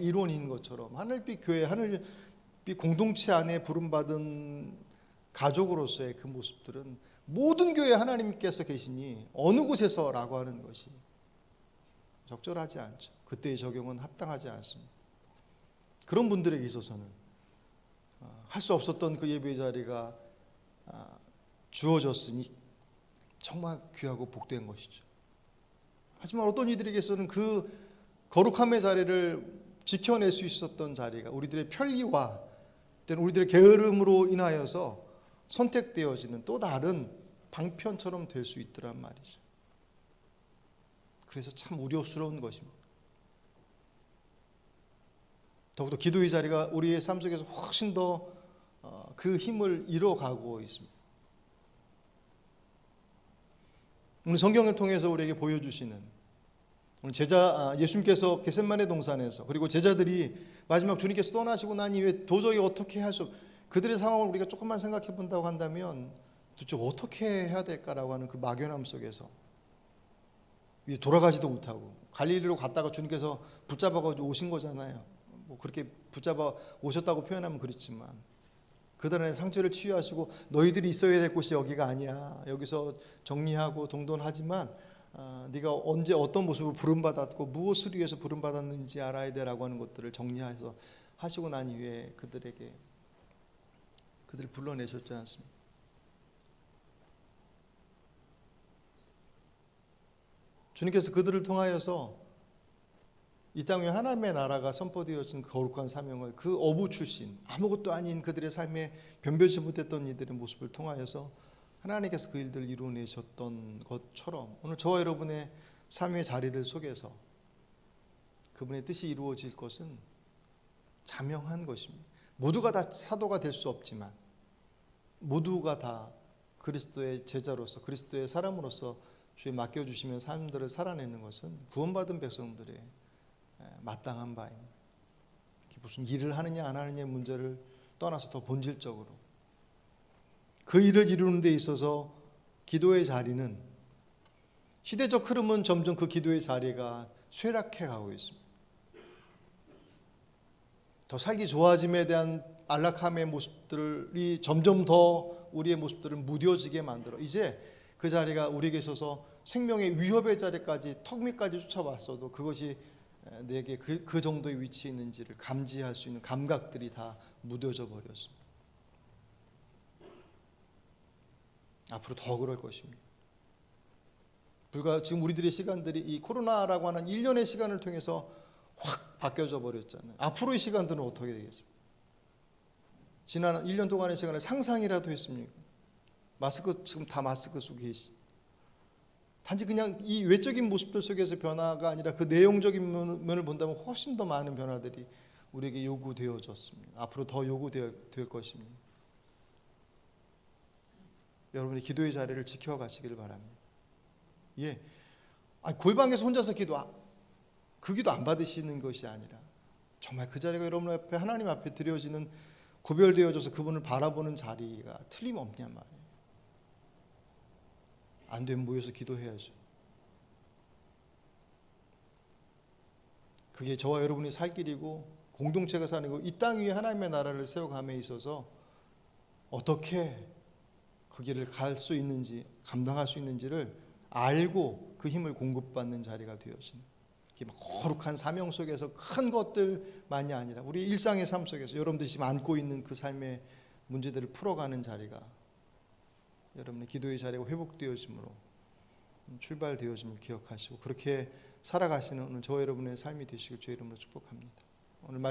일원인 것처럼 하늘빛 교회, 하늘빛 공동체 안에 부름받은 가족으로서의 그 모습들은 모든 교회에 하나님께서 계시니 어느 곳에서라고 하는 것이 적절하지 않죠. 그때의 적용은 합당하지 않습니다. 그런 분들에게 있어서는 할 수 없었던 그 예배 자리가 주어졌으니 정말 귀하고 복된 것이죠. 하지만 어떤 이들에게서는 그 거룩함의 자리를 지켜낼 수 있었던 자리가 우리들의 편리와 때는 우리들의 게으름으로 인하여서 선택되어지는 또 다른 방편처럼 될 수 있더란 말이죠. 그래서 참 우려스러운 것입니다. 더욱더 기도의 자리가 우리의 삶 속에서 훨씬 더 그 힘을 잃어가고 있습니다. 오늘 성경을 통해서 우리에게 보여주시는 오늘 예수님께서 겟세마네 동산에서, 그리고 제자들이 마지막 주님께서 떠나시고 난 이후에 도저히 어떻게 할 수, 그들의 상황을 우리가 조금만 생각해 본다고 한다면 도대체 어떻게 해야 될까라고 하는 그 막연함 속에서 돌아가지도 못하고 갈릴리로 갔다가 주님께서 붙잡아가지고 오신 거잖아요. 뭐 그렇게 붙잡아 오셨다고 표현하면 그렇지만 그들의 상처를 치유하시고 너희들이 있어야 될 곳이 여기가 아니야. 여기서 정리하고 동돈하지만 네가 언제 어떤 모습으로 부름받았고 무엇을 위해서 부름받았는지 알아야 되라고 하는 것들을 정리해서 하시고 난 이후에 그들을 불러내셨지 않습니까? 주님께서 그들을 통하여서 이 땅 위에 하나님의 나라가 선포되어진 거룩한 사명을 그 어부 출신 아무것도 아닌 그들의 삶에 변변치 못했던 이들의 모습을 통하여서 하나님께서 그 일들을 이루어내셨던 것처럼 오늘 저와 여러분의 삶의 자리들 속에서 그분의 뜻이 이루어질 것은 자명한 것입니다. 모두가 다 사도가 될 수 없지만 모두가 다 그리스도의 제자로서 그리스도의 사람으로서 주에 맡겨주시면 삶들을 살아내는 것은 구원받은 백성들의 마땅한 바입니다. 무슨 일을 하느냐 안 하느냐의 문제를 떠나서 더 본질적으로 그 일을 이루는 데 있어서 기도의 자리는, 시대적 흐름은 점점 그 기도의 자리가 쇠락해 가고 있습니다. 더 살기 좋아짐에 대한 안락함의 모습들이 점점 더 우리의 모습들을 무뎌지게 만들어 이제 그 자리가 우리에게 있어서 생명의 위협의 자리까지 턱 밑까지 쫓아왔어도 그것이 내게 그 정도의 위치에 있는지를 감지할 수 있는 감각들이 다 무뎌져 버렸습니다. 앞으로 더 그럴 것입니다. 지금 우리들의 시간들이 이 코로나라고 하는 1년의 시간을 통해서 확 바뀌어져 버렸잖아요. 앞으로의 시간들은 어떻게 되겠습니까? 지난 1년 동안의 시간을 상상이라도 했습니까? 지금 다 마스크 속에 계시. 단지 그냥 이 외적인 모습들 속에서 변화가 아니라 그 내용적인 면을 본다면 훨씬 더 많은 변화들이 우리에게 요구되어졌습니다. 앞으로 더 요구될 것입니다. 여러분의 기도의 자리를 지켜가시길 바랍니다. 골방에서 혼자서 그 기도 안 받으시는 것이 아니라 정말 그 자리가 여러분 앞에 하나님 앞에 드려지는 구별되어져서 그분을 바라보는 자리가 틀림없냔 말이에요. 안 되면 모여서 기도해야죠. 그게 저와 여러분이 살 길이고 공동체가 사는 거, 이 땅 위에 하나님의 나라를 세워감에 있어서 어떻게 그 길을 갈 수 있는지, 감당할 수 있는지를 알고 그 힘을 공급받는 자리가 되어지는, 거룩한 사명 속에서 큰 것들만이 아니라 우리 일상의 삶 속에서 여러분들이 지금 안고 있는 그 삶의 문제들을 풀어가는 자리가 여러분의 기도의 자리가 회복되어짐으로 출발되어짐을 기억하시고 그렇게 살아가시는 오늘 저와 여러분의 삶이 되시길 주의 이름으로 축복합니다. 오늘 말씀